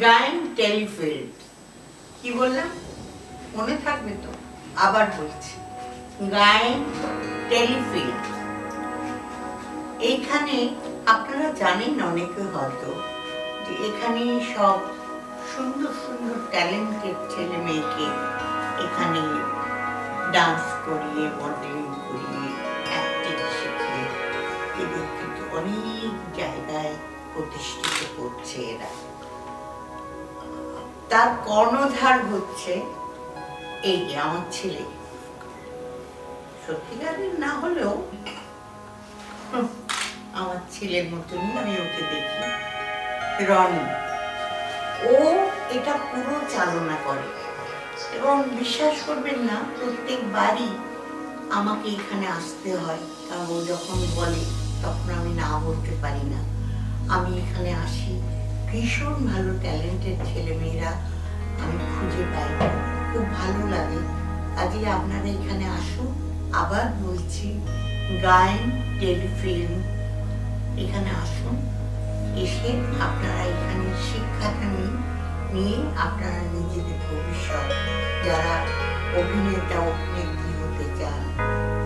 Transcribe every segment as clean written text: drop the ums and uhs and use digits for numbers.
গায়েন টেলিফিল্ড। কি বললাম মনে থাকবে তো? আবার বলছি, গায়েন টেলিফিল্ড। এইখানে আপনারা জানেন অনেকে হয়তো যে এখানে সব সুন্দর সুন্দর ট্যালেন্টেড ছেলে মেয়েকে এখানে ডান্স করিয়ে, মডেলিং করিয়ে, অ্যাক্টিং শিখিয়ে এদের কিন্তু অনেক জায়গায় প্রতিষ্ঠিত করছে এরা। তার কর্ণধার হচ্ছে এই যে আমার ছেলে, সত্যিকারের না হলেও আমার ছেলের মতনই আমি ওকে দেখি, রনি। ও এটা পুরো চালনা করে এবং বিশ্বাস করবেন না, প্রত্যেকবারই আমাকে এখানে আসতে হয়, কারণ ও যখন বলে তখন আমি না বলতে পারি না। আমি এখানে আসি, ভীষণ ভালো ট্যালেন্টেড ছেলেমেয়েরা আমি খুঁজে পাই, খুব ভালো লাগে। আজকে আপনারা এখানে আসুন, আবার বলছি গায়েন টেলিফিল্ম, এখানে আসুন, এসে আপনারা এখানে শিক্ষাটা নিয়ে আপনারা নিজেদের ভবিষ্যৎ, যারা অভিনেতা অভিনেত্রী হতে চান,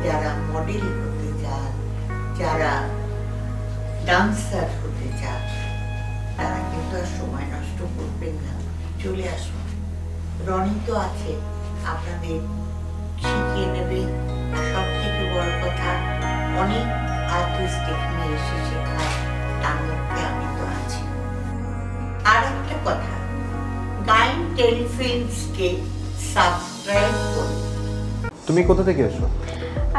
যারা মডেল হতে চান, যারা ডান্সার হতে চান, তারা কিন্তু আর সময় নষ্ট করবেন না, চলে আসুন। রনি তো আছে, আপনাদের শিখিয়ে নেবে। সব থেকে বড় কথা, অনেক আর্টিস্ট এখানে এসে শেখায়, তার মধ্যে আমি তো আছি। আর একটা কথা, গায়েন টেলিফিল্মসকে সাবস্ক্রাইব করুন। তুমি কোথা থেকে এসো?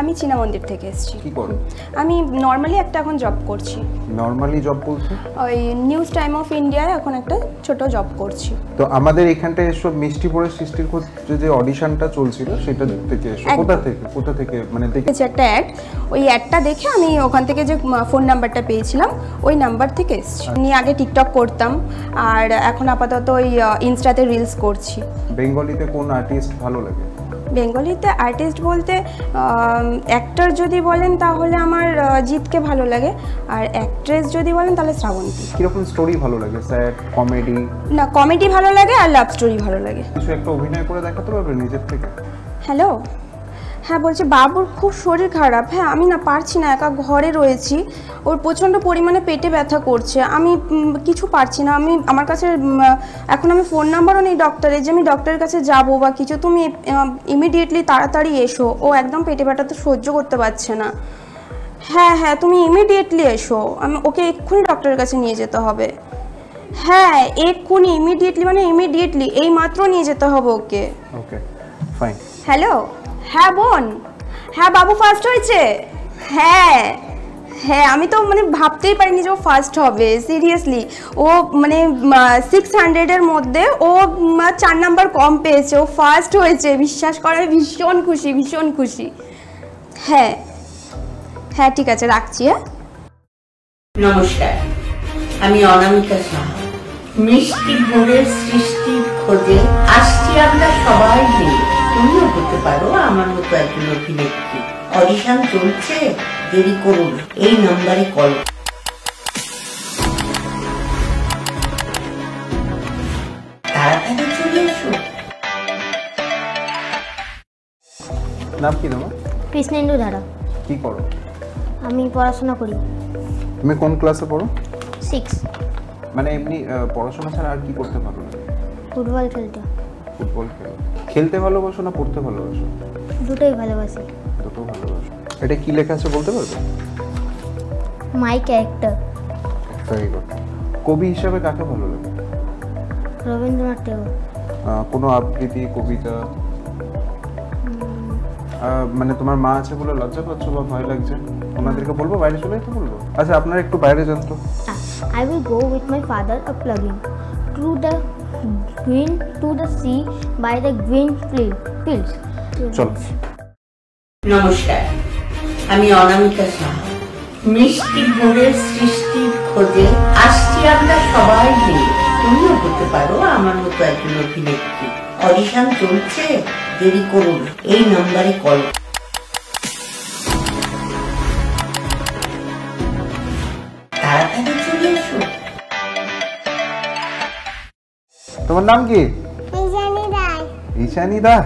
আমি চীনা মন্দির থেকে এসেছি। কি করো? আমি নর্মালি একটা এখন জব করছি। নর্মালি জব বলতে? ওই নিউজ টাইম অফ ইন্ডিয়ায় এখন একটা ছোট জব করছি। তো আমাদের এখানটায় এসব মিষ্টি পড়ে সৃষ্টির খোঁজ যে অডিশনটা চলছিল সেটা থেকে এসো। কোথা থেকে মানে দেখেছি একটা অ্যাড, ওই অ্যাডটা দেখে আমি ওখান থেকে যে ফোন নাম্বারটা পেয়েছিলাম ওই নাম্বার থেকে এসেছি। আমি আগে টিকটক করতাম, আর এখন আপাতত ওই ইনস্টাতে রিলস করছি। বেঙ্গলিতে কোন আর্টিস্ট ভালো লাগে? বেঙ্গলিতে আর্টিস্ট বলতে অ্যাক্টর যদি বলেন তাহলে আমার জিৎকে ভালো লাগে, আর অ্যাক্ট্রেস যদি বলেন তাহলে শ্রাবন্তী। কিরকম স্টোরি ভালো লাগে? Sad, comedy? না, কমেডি ভালো লাগে আর লাভ স্টোরি ভালো লাগে। কিছু একটা অভিনয় করে দেখাতে পারবে নিজের থেকে? হ্যালো, হ্যাঁ বলছি, বাবুর খুব শরীর খারাপ। হ্যাঁ, আমি না পারছি না, একা ঘরে রয়েছি, ওর প্রচণ্ড পরিমাণে পেটে ব্যথা করছে, আমি কিছু পারছি না। আমার কাছে এখন আমি ফোন নাম্বারও নেই ডক্টরের, যে আমি ডক্টরের কাছে যাবো বা কিছু। তুমি ইমিডিয়েটলি তাড়াতাড়ি এসো, ও একদম পেটে ব্যথা তো সহ্য করতে পারছে না। হ্যাঁ, তুমি ইমিডিয়েটলি এসো, আমি ওকে এক্ষুনি ডক্টরের কাছে নিয়ে যেতে হবে। হ্যাঁ, এক্ষুনি, ইমিডিয়েটলি এই মাত্র নিয়ে যেতে হবে ওকে। ওকে, ফাইন। হ্যালো, হ্যাঁ বোন, হ্যাঁ বাবু ফার্স্ট হয়েছে। হ্যাঁ, আমি তো ভাবতেই পারিনি যে ও ফার্স্ট হবে, সিরিয়াসলি। ও 600-এর মধ্যে ও 4 নাম্বার কম পেয়েছে, ও ফার্স্ট হয়েছে। বিশ্বাস করে ভীষণ খুশি। হ্যাঁ, ঠিক আছে, রাখছি। হ্যাঁ, নমস্কার, আমি অনামিকা সাহা। মিষ্টি ভোরের সৃষ্টির খোঁজে আসছি আমরা সবাই মিলে। তুমিও হতে পারো আমার মতো একজন অভিনেত্রী। অডিশন চলছে, দেরি করুন, এই নম্বরে কল। তাড়াতাড়ি চলে এসো। নাম কি তোমার? কৃষ্ণেন্দু ধারা। কি করো? আমি পড়াশোনা করি। তুমি কোন ক্লাসে পড়ো? 6। মানে এমনি পড়াশোনা ছাড়া আর কি করতে ভালো লাগে? ফুটবল খেলতে। ফুটবল খেলতে ভালোবাসো না পড়তে ভালোবাসো? দুটোই ভালোবাসি। দুটো ভালোবাসো। এটা কি লেখা আছে বলতে পারবে? মাই ক্যারেক্টার। Very good. কবি হিসাবে কাকে ভালো লাগে? রবীন্দ্রনাথ ঠাকুর। কোনো আবৃত্তি, কবিতা? মানে তোমার মা আছে বলে লজ্জা পাচ্ছ বা ভয় লাগছে? ওনাদেরকে বলবো বাইরে চলে যেতে বলবো? আচ্ছা, আপনারা একটু বাইরে যান তো। I will go with my father a plugging to the sea by the green fields. চলো। নমস্কার, আমি অনামিকা সাহা। মিষ্টি ভোরের সৃষ্টির খোঁজে আসছি আমরা সবাই মিলে। তুমিও হতে পারো আমার মতো একজন অভিনেত্রী। অডিশন চলছে, দেরি করুন, এই নম্বরে কল। তোমার নাম কি? ঈশানী রায়। ঈশানী দা,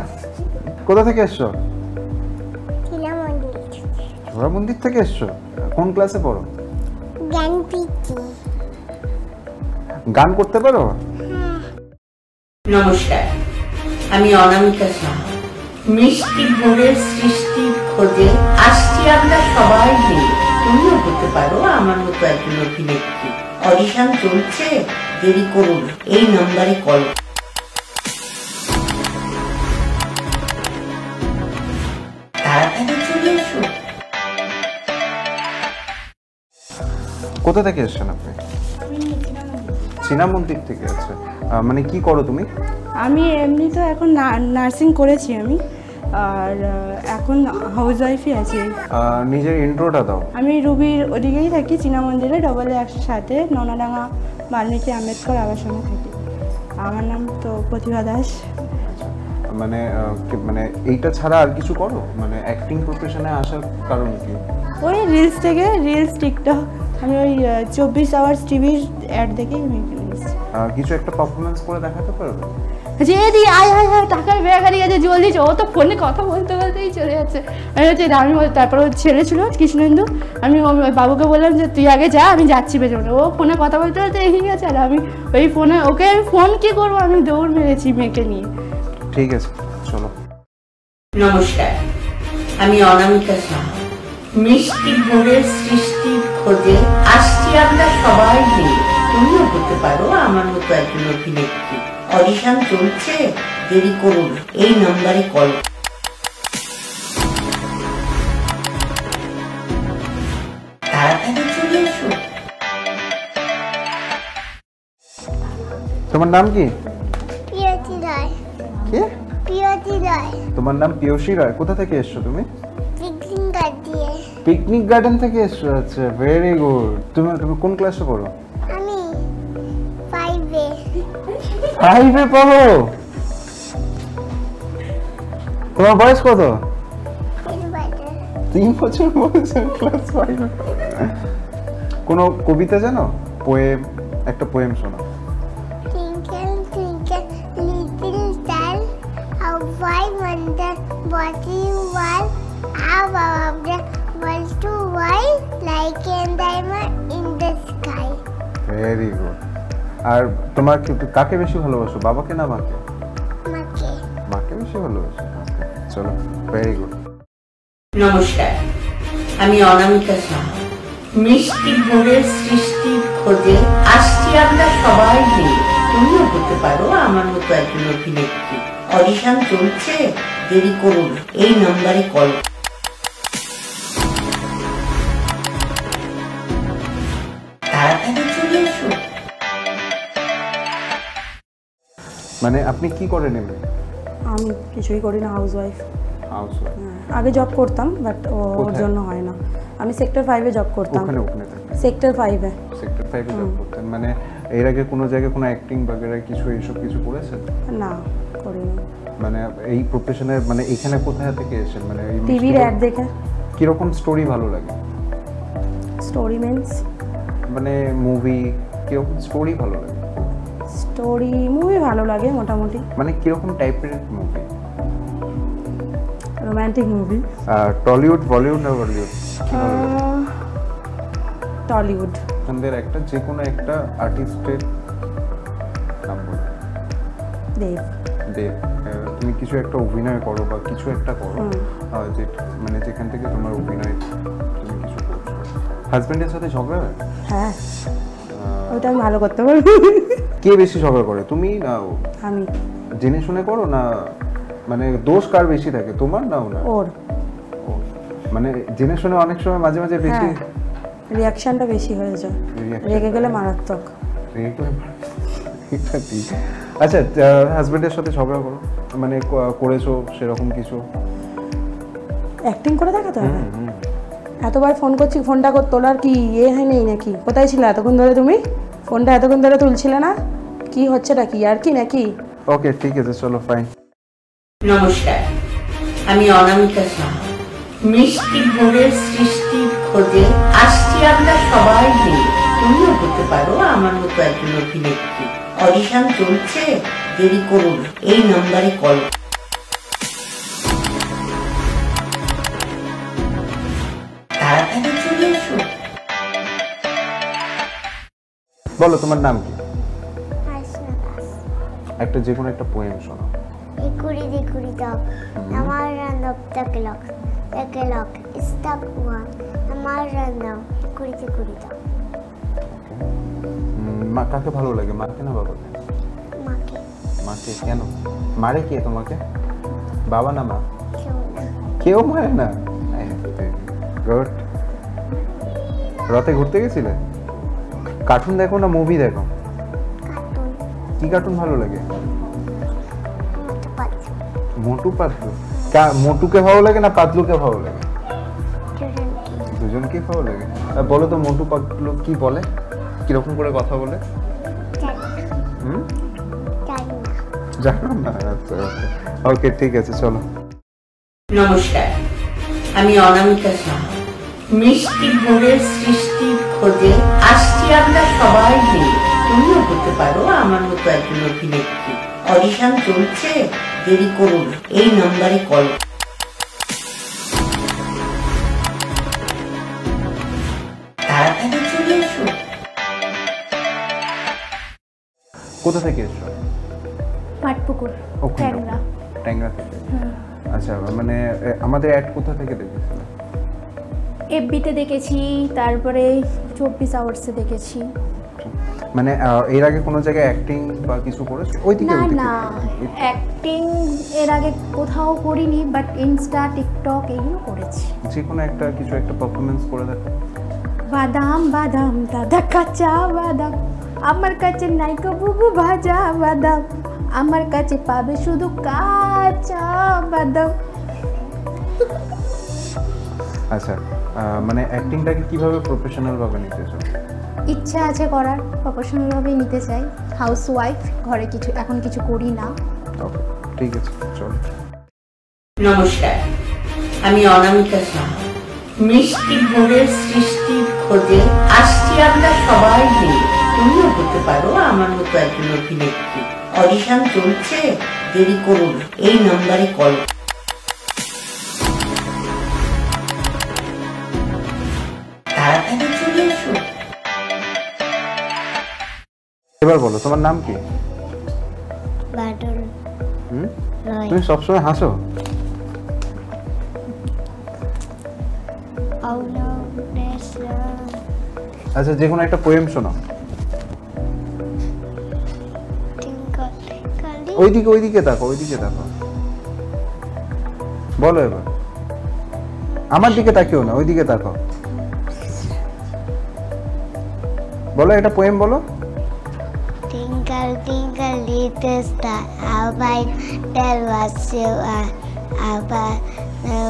কোথা থেকে এসছো? শিলা মন্দির। ছোড়া মন্দির থেকে এসছো? কোন ক্লাসে পড়ো? জ্ঞান পিচি। গান করতে পারো? নমস্কার, আমি অনামিকা সাহা। মিষ্টি ভোরের সৃষ্টির খোঁজে আসছি আমরা সবাই মিলে। তুমিও হতে পারো আমার মতো একজন অভিনেত্রী। অডিশন চলছে, দেরি করুন, এই নম্বরে কল। তাড়াতাড়ি চলে এসো। কোথা থেকে এসছেন আপনি? চীনা মন্দির থেকে। আচ্ছা, মানে কি করো তুমি? আমি এমনি তো এখন নার্সিং করেছি আমি, আর এখন হাউস ওয়াইফই আছি। নিজের ইন্ট্রোটা দাও। আমি রুবির ওদিকেই থাকি, চীনা মন্দিরে ডবল-এর নোনাডাঙ্গা বাল্মীকি আম্বেদকর আবাসনে থাকি। আমার নাম তো প্রতিভা দাস। মানে মানে এইটা ছাড়া আর কিছু করো? মানে অ্যাক্টিং প্রফেশনে আসার কারণ কি? ওই রিলস টিকটক, আমি ওই 24 আওয়ার্স টিভির অ্যাড দেখেই আমি এখানে এসেছি। কিছু একটা পারফরমেন্স করে দেখাতে পারবে? যে দি আয় টাকার ব্যাগ হারিয়ে গেছে, জলদি ও তো ফোনে কথা বলতে বলতেই চলে যাচ্ছে। আমি তারপর ওর ছেলে ছিল কৃষ্ণেন্দু, আমি ওই বাবুকে বললাম যে তুই আগে যা, আমি যাচ্ছি পেছনে। ও ফোনে কথা বলতে বলতে এগিয়ে গেছে, আর আমি ওই ফোনে ওকে ফোন কি করবো, আমি দৌড় মেরেছি মেয়েকে নিয়ে। ঠিক আছে, চলো। নমস্কার, আমি অনামিকা সাহা। মিষ্টি ভোরের সৃষ্টির খোঁজে আসছি আমরা সবাই মিলে। তুমিও হতে পারো আমার মতো একজন অভিনেত্রী। অডিশন চলছে, দেরি করুন, এই নম্বরে কল। তাড়াতাড়ি চলে এসো। তোমার নাম কি? প্রিয়তি রায়। কি? প্রিয়তি রায়। তোমার নাম পিয়সী রায়। কোথা থেকে এসছো তুমি? পিকনিক গার্ড দিয়ে। পিকনিক গার্ডেন থেকে এসছো? আচ্ছা, ভেরি গুড। তুমি কোন ক্লাসে পড়ো? আমি 5-এ। 5-এ পড়ো? তোমার বয়স কত? 3 বছর বয়স, ক্লাস 5-এ। কোনো কবিতা জানো? পোয়েম, একটা পোয়েম শোনো। Twinkle, twinkle, little star, how I wonder what you are. Above the world to wide, like a diamond in the sky. Very good. আর তোমার কাকে বেশি ভালোবাসো, বাবাকে না মাকে? মাকে। মাকে বেশি ভালোবাসো। চলো, ভেরি গুড। নমস্কার, আমি অনামিকা সাহা। মিষ্টি ভোরের সৃষ্টির খোঁজে আসছি আমরা সবাই মিলে। তুমিও হতে পারো আমার মতো একজন অভিনেত্রী। অডিশন চলছে, দেরি করুন, এই নম্বরে কল। তাড়াতাড়ি চলে এসো। মানে আপনি কি করেন এমনি? আমি কিছুই করি না, হাউস ওয়াইফ। House wife. আগে জব করতাম, বাট ওর কোথায়? জন্য হয় না। আমি সেক্টর 5-এ জব করতাম। ওখানে থাকেন? সেক্টর 5-এ। সেক্টর 5-এ জব করতেন। মানে এর আগে কোনো জায়গায় কোনো অ্যাক্টিং বাগেরা কিছু এইসব কিছু করেছেন? না, করিনি। মানে এই প্রফেশনের মানে এখানে কোথায় থেকে এসেছেন? মানে এই টিভির অ্যাড দেখে। কিরকম স্টোরি ভালো লাগে? Story means? মানে মুভি, কিরকম স্টোরি ভালো লাগে? স্টোরি মুভি ভালো লাগে মোটামুটি। মানে কিরকম টাইপের movie? Romantic movie. Tollywood, Bollywood না বলিউড? টলিউড। আমাদের একটা যে কোনো একটা আর্টিস্টের নাম বলো। দেব। দেব। তুমি কিছু একটা অভিনয় করো বা কিছু একটা করো, যে মানে যেখান থেকে তোমার অভিনয় তুমি কিছু করছো। হাজবেন্ডের সাথে ঝগড়া হয়? হ্যাঁ, ওটা আমি ভালো করতে পারবো। কে বেশি ঝগড়া করে, তুমি না ও? আমি। জেনে শুনে করো না? মানে দোষ কার বেশি থাকে, তোমার না ওনার? ওর। মানে জেনে শুনে অনেক সময় মাঝে মাঝে বেশি রিঅ্যাকশনটা বেশি হয়ে যায়, রেগে গেলে মারাত্মক। আচ্ছা, হাজবেন্ডের সাথে ঝগড়া করো মানে করেছো সেরকম কিছু? অ্যাক্টিং করে দেখাতে হবে? এতবার ফোন করছি, ফোনটা তোলার কি হয় নেই নাকি? কোথায় ছিলে এতক্ষণ ধরে তুমি? ফোনটা এতক্ষণ ধরে তুলছিলে না? কি হচ্ছেটা কি, আর কি নাকি? ওকে, ঠিক আছে, চলো, ফাইন। নমস্কার, আমি অনামিকা সাহা। মিষ্টি ভোরের সৃষ্টির খোঁজে আসছি আমরা সবাই মিলে। তুমিও হতে পারো আমার মতো একজন অভিনেত্রী। অডিশন চলছে, দেরি করুন এই নাম্বারে কল। তাড়াতাড়ি চলে এসো। বলো তোমার নাম কি? হাসনা দাস। একটা যে কোনো একটা পোয়েম শোনো। Ikuri dikuri dog, Namaran of the clock is stuck one, Namaran of Ikuri dikuri dog. মা কাকে ভালো লাগে, মাকে না বাবাকে? মাকে। মাকে কেন? মারে কে তোমাকে? বাবা না মা? কেউ না। কেউ মারে না? গুড। রাতে ঘুরতে গেছিলে? কার্টুন দেখো না মুভি দেখো? কার্টুন। কি কার্টুন ভালো লাগে? মোটু পাতলু। মোটু পাতলু? মোটুকে ভালো লাগে না পাতলুকে ভালো লাগে? দুজনকে। দুজনকে ভালো লাগে। বলো তো মোটু পাতলু কি বলে, কিরকম করে কথা বলে? জানি না। জানো না? আচ্ছা ওকে ঠিক আছে চলো। নমস্কার, আমি অনামিকা সাহা। মিষ্টি ভোরের সৃষ্টির খোঁজে আসছি আমরা সবাই মিলে। তুমিও হতে পারো আমার মতো একজন অভিনেত্রী। অডিশন চলছে, দেরি করুন এই নাম্বারে কল। তাড়াতাড়ি চলে এসো। কোথা থেকে এসছো? পাটপুকুর, ট্যাংরা। ট্যাংরা থেকে। আচ্ছা মানে আমাদের অ্যাড কোথা থেকে দেখেছিলে? এফবিতে দেখেছি, তারপরে 24 আওয়ার্সে দেখেছি। মানে এর আগে কোনো জায়গায় অ্যাক্টিং বা কিছু করেছো? ওইদিকে না না, অ্যাক্টিং এর আগে কোথাও করিনি, বাট ইনস্টা টিকটক এইগুলো করেছি। যে কোনো একটা কিছু একটা পারফরমেন্স করে দেখো। বাদাম বাদাম দাদা কাঁচা বাদাম, আমার কাছে নাই গো বুবু ভাজা বাদাম, আমার কাছে পাবে শুধু কাঁচা বাদাম। আচ্ছা মানে অ্যাক্টিংটাকে কিভাবে প্রফেশনাল ভাবে নিতে চাও? ইচ্ছা আছে করার, প্রফেশনালভাবেই নিতে চাই। হাউস ওয়াইফ, ঘরে কিছু এখন কিছু করি না। ওকে ঠিক আছে চলো। নমস্কার, আমি অনামিকা সাহা। মিষ্টি ভোরের সৃষ্টির খোঁজে আসছি আমরা সবাই মিলে। তুমিও হতে পারো আমার মতো একজন অভিনেত্রী। অডিশন চলছে, দেরি করুন এই নাম্বারে কল। তাড়াতাড়ি চলে এসো। এবার বলো তোমার নাম কি? বাদল রয়। তুমি সবসময় হাসো? আচ্ছা যে কোনো একটা পোয়েম শোনো। ওইদিকে ওইদিকে দেখো, ওইদিকে দেখো। বলো এবার। আমার দিকে তাকিও না, ওইদিকে দেখো। বলো একটা পোয়েম বলো। Twinkle, twinkle, little star, how bright tell what you are. About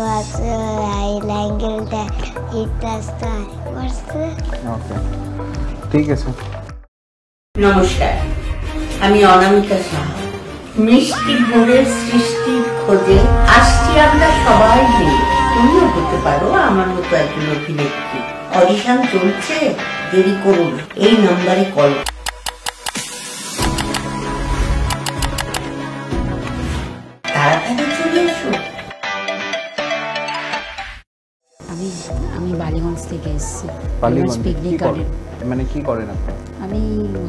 what you are, like that, little star. What's that? ওকে ঠিক আছে। নমস্কার, আমি অনামিকা সাহা। মিষ্টি ভোরের সৃষ্টির খোঁজে আসছি আমরা সবাই মিলে। তুমিও হতে পারো আমার মতো একজন অভিনেত্রী। অডিশন চলছে, দেরি করুন এই নাম্বারে কল। তাড়াতাড়ি চলে এসো। আমি বালিগঞ্জ থেকে এসেছি। বালিগঞ্জ পিকনিক কি গার্ডেন। করেন? মানে কি করেন আপনি? আমি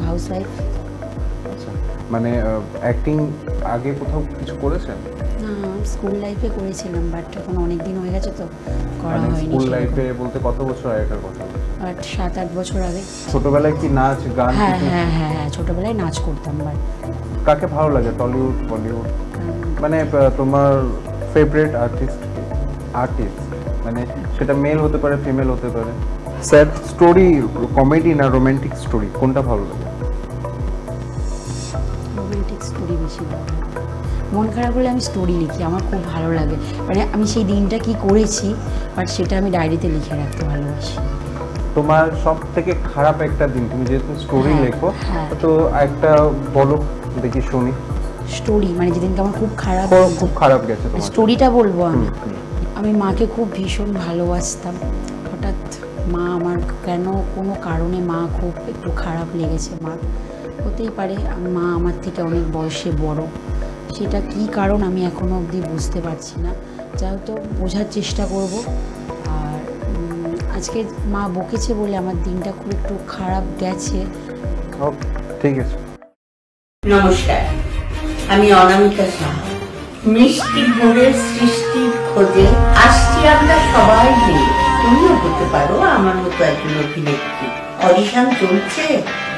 হাউস ওয়াইফ। আচ্ছা মানে অ্যাক্টিং আগে কোথাও কিছু করেছেন? না, স্কুল লাইফে করেছিলাম, বাট এখন অনেক দিন হয়ে গেছে তো করা মানে হয়নি। স্কুল লাইফে বলতে কত বছর আগেকার কথা? বাট 7-8 বছর আগে। ছোটবেলায় কি নাচ গান হ্যাঁ কিছু? হ্যাঁ হ্যাঁ হ্যাঁ, ছোটবেলায় নাচ করতাম। বাট কাকে ভালো লাগে, টলিউড বলিউড? মানে তোমার ফেভারিট আর্টিস্ট মানে সেটা মেল হতে পারে ফিমেল হতে পারে। স্যাড স্টোরি, কমেডি না রোমান্টিক স্টোরি, কোনটা ভালো লাগে? রোমান্টিক স্টোরি বেশি ভালো লাগে। মন খারাপ হলে আমি স্টোরি লিখি, আমার খুব ভালো লাগে। মানে আমি সেই দিনটা কি করেছি, বাট সেটা আমি ডায়েরিতে লিখে রাখতে ভালোবাসি। তোমার সব থেকে খারাপ একটা দিন, তুমি যেহেতু স্টোরি হ্যাঁ, লেখো হ্যাঁ। তো একটা বলো দেখি শুনি। স্টোরি মানে যেদিনকে আমার খুব খারাপ, খুব খারাপ গেছে তোমার? স্টোরিটা বলবো আমি মাকে খুব ভীষণ ভালোবাসতাম। হঠাৎ মা আমার কোনো কারণে মা খুব একটু খারাপ লেগেছে মার। হতেই পারে মা আমার থেকে অনেক বয়সে বড়, সেটা কি কারণ আমি এখনও অবধি বুঝতে পারছি না। যাই তো বোঝার চেষ্টা করব। আর আজকে মা বকেছে বলে আমার দিনটা খুব একটু খারাপ গেছে। ওকে, ঠিক আছে। নমস্কার, আমি অনামিকা সাহা। মিষ্টি ভোরের সৃষ্টির খোঁজে আসছি আমরা সবাই মিলে। তুমিও হতে পারো আমার মতো একজন অভিনেত্রী। অডিশন চলছে,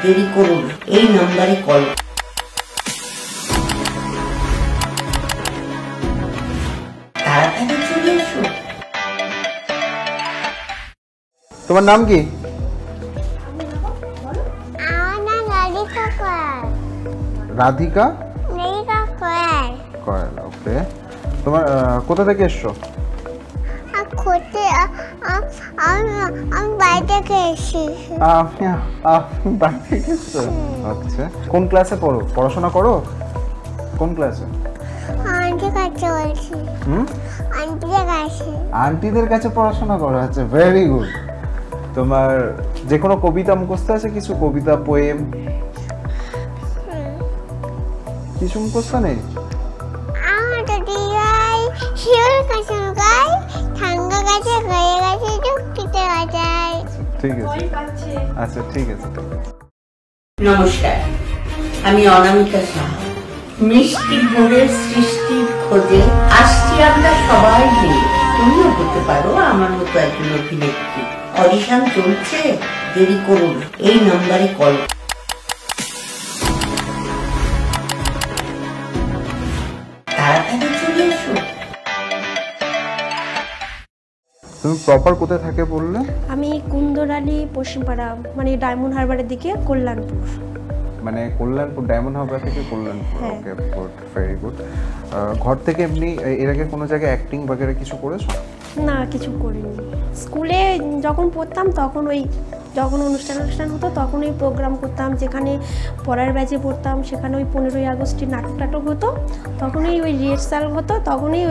দেরি করুন, এই নম্বরে কল। তাড়াতাড়ি চলে এসো। তোমার নাম কি? আমার নাম রাধিকা কয়াল। রাধিকা রাধিকা কয়াল। কয়াল, ওকে। তোমার কোথা থেকে এসছো? আমি বাড়ি থেকে এসেছি। আপনি বাড়ি থেকে এসছো? আচ্ছা, কোন ক্লাসে পড়ো? পড়াশোনা করো? কোন ক্লাসে? আন্টির কাছে বলছি। আন্টিদের কাছে। আন্টিদের কাছে পড়াশোনা করো? আচ্ছা, ভেরি গুড। তোমার যে কোনো কবিতা মুখস্থ আছে? কিছু কবিতা, পোয়েম কিছু মুখস্থ নেই? আমার তো দিয়াই শিওর কাছে গাই, ঠাঙ্গা গাছে গয়ে গেছে যুক্তিতে বাজায়। ঠিক আছে, আচ্ছা ঠিক আছে। নমস্কার, আমি অনামিকা সাহা। মিষ্টি ভোরের সৃষ্টির খোঁজে আসছি আমরা সবাই মিলে। তুমিও হতে পারো আমার মতো একজন অভিনেত্রী। অডিশন চলছে, দেরি করুন, এই নম্বরে কল। তাড়াতাড়ি চলে এসো। তুমি প্রপার কোথায় থাকে বললে? আমি কুন্দরালি পশ্চিমপাড়া, মানে ডায়মন্ড হারবারের দিকে, কল্যাণপুর। মানে কল্যাণপুর, ডায়মন্ড হারবার থেকে কল্যাণপুর। হ্যাঁ। ওকে, গুড, ভেরি গুড। ঘর থেকে এমনি এর আগে কোনো জায়গায় অ্যাক্টিং বাগেরা কিছু করেছো? না, কিছু করিনি। স্কুলে যখন পড়তাম তখন যখন অনুষ্ঠান হতো তখন ওই প্রোগ্রাম করতাম, যেখানে পড়ার ব্যাচে পড়তাম সেখানে ওই 15ই আগস্টের নাটক হতো, তখনই ওই রিহার্সাল হতো, তখনই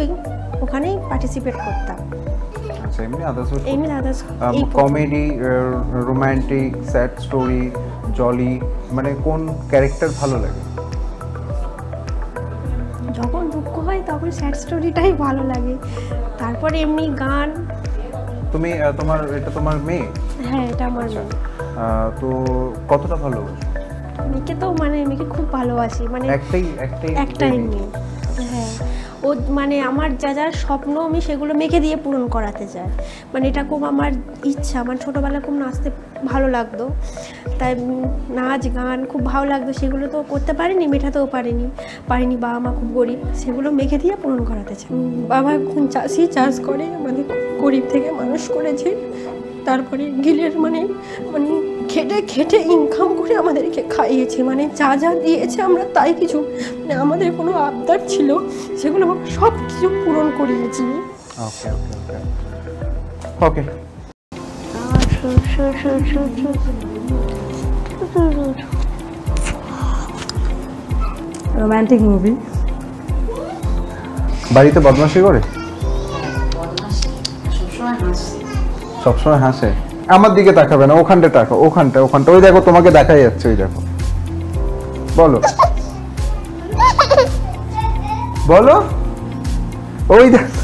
ওখানেই পার্টিসিপেট করতাম। আচ্ছা, এমনি আদার্স? এমনি others comedy, romantic, sad story, jolly, মানে কোন ক্যারেক্টার ভালো লাগে? যখন দুঃখ হয় তখন স্যাড স্টোরিটাই ভালো লাগে, তারপরে এমনি গান। তুমি এটা তোমার মেয়ে? হ্যাঁ, এটা আমার মেয়ে। তো কতটা ভালোবাসো মেয়েকে? তো মানে মেয়েকে খুব ভালোবাসি, মানে একটাই মেয়ে। হ্যাঁ, ও মানে আমার যা স্বপ্ন আমি সেগুলো মেয়েকে দিয়ে পূরণ করাতে চাই। মানে এটা খুব আমার ইচ্ছা। আমার ছোটোবেলায় খুব নাচতে ভালো লাগতো, তাই নাচ গান খুব ভালো লাগতো, সেগুলো তো করতে পারিনি, মেটাতেও পারিনি। বাবা মা খুব গরিব, সেগুলো মেয়েকে দিয়ে পূরণ করাতে চাই। বাবা এখন চাষ করে, আমাদের গরিব থেকে মানুষ করেছে, তারপরে গিলের মানে খেটে ইনকাম করে আমাদেরকে খাইয়েছে, মানে যা দিয়েছে আমরা তাই কিছু, মানে আমাদের কোনো আবদার ছিল সেগুলো সব কিছু পূরণ করিয়েছি। Okay okay okay okay. Romantic movie. বাড়িতে বদমাশি করে? সবসময় হাসে। আমার দিকে তাকাবে না, ওখানটা তাকাও, ওখানটা। ওই দেখো, তোমাকে দেখাই যাচ্ছে, ওই দেখো। বলো বলো, ওই দেখো।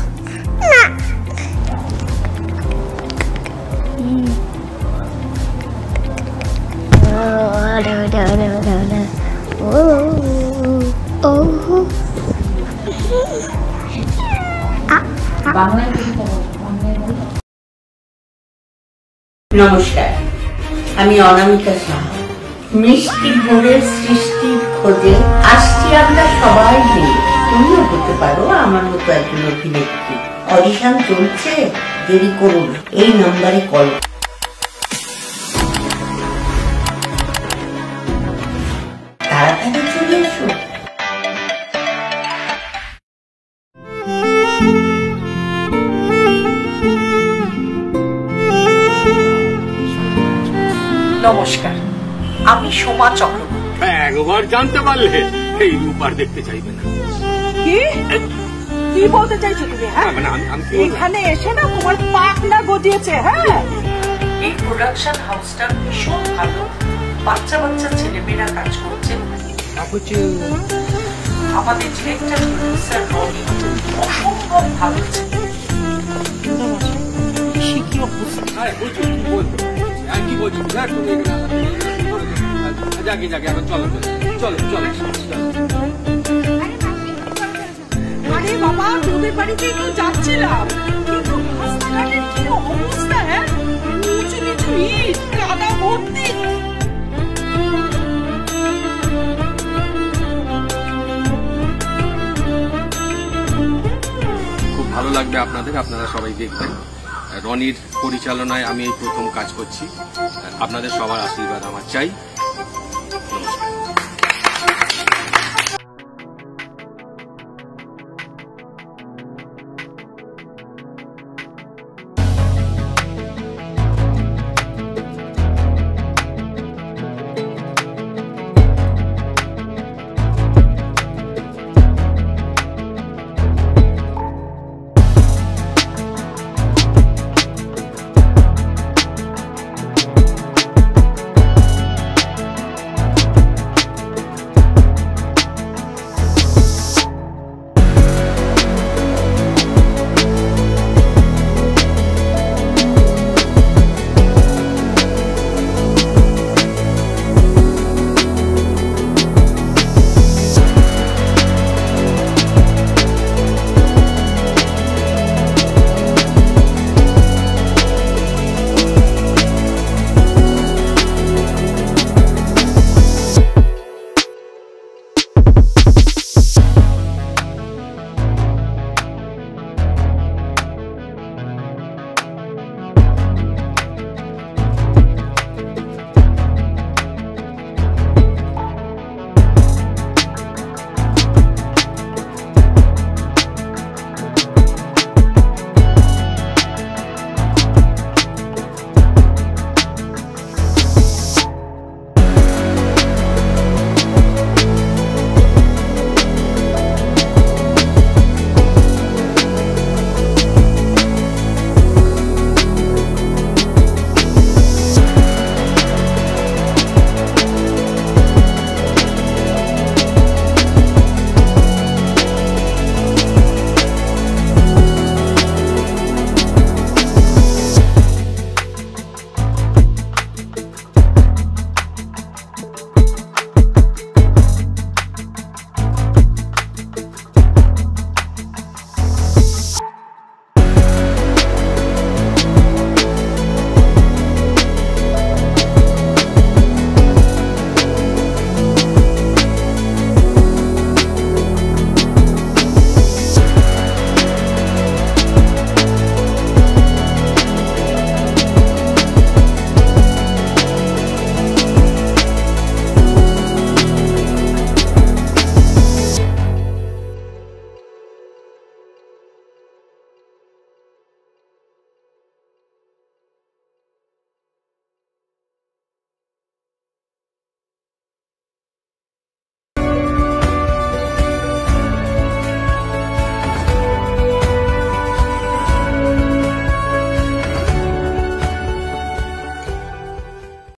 নমস্কার, আমি অনামিকা সাহা। মিষ্টি ভোরের সৃষ্টির খোঁজে আসছি আমরা সবাই মিলে। তুমিও হতে পারো আমার মতো একজন অভিনেত্রী। অডিশন চলছে, দেরি করুন, এই নম্বরে কল। তাড়াতাড়ি চলে এসো। নমস্কার, আমি সোমা চক্রবর্তী। একবার জানতে পারলে এই রূপার দেখতে চাইবে না। কি বলতে চাইছো তুমি? হ্যাঁ, এখানে এসে না তোমার পাখনা গজিয়েছে। হ্যাঁ, এই প্রোডাকশন হাউসটা ভীষণ ভালো, বাচ্চা বাচ্চা ছেলেমেয়েরা কাজ করছে। আমাদের ডিরেক্টর প্রডিউসার রনি অসম্ভব ভালো ছেলে। কি অবস্থা? কি বলছি যাকে যাকে এখন চলো চলো চলো চলো। আরে বাবা, তোদের বাড়িতে একটু যাচ্ছিলাম, কিন্তু রাস্তাঘাটের কি অবস্থা! হ্যাঁ, নিচু নিচু ইট, কাদা ভর্তি। খুব ভালো লাগবে আপনাদের, আপনারা সবাই দেখবেন। রনির পরিচালনায় আমি এই প্রথম কাজ করছি। আপনাদের সবার আশীর্বাদ আমার চাই।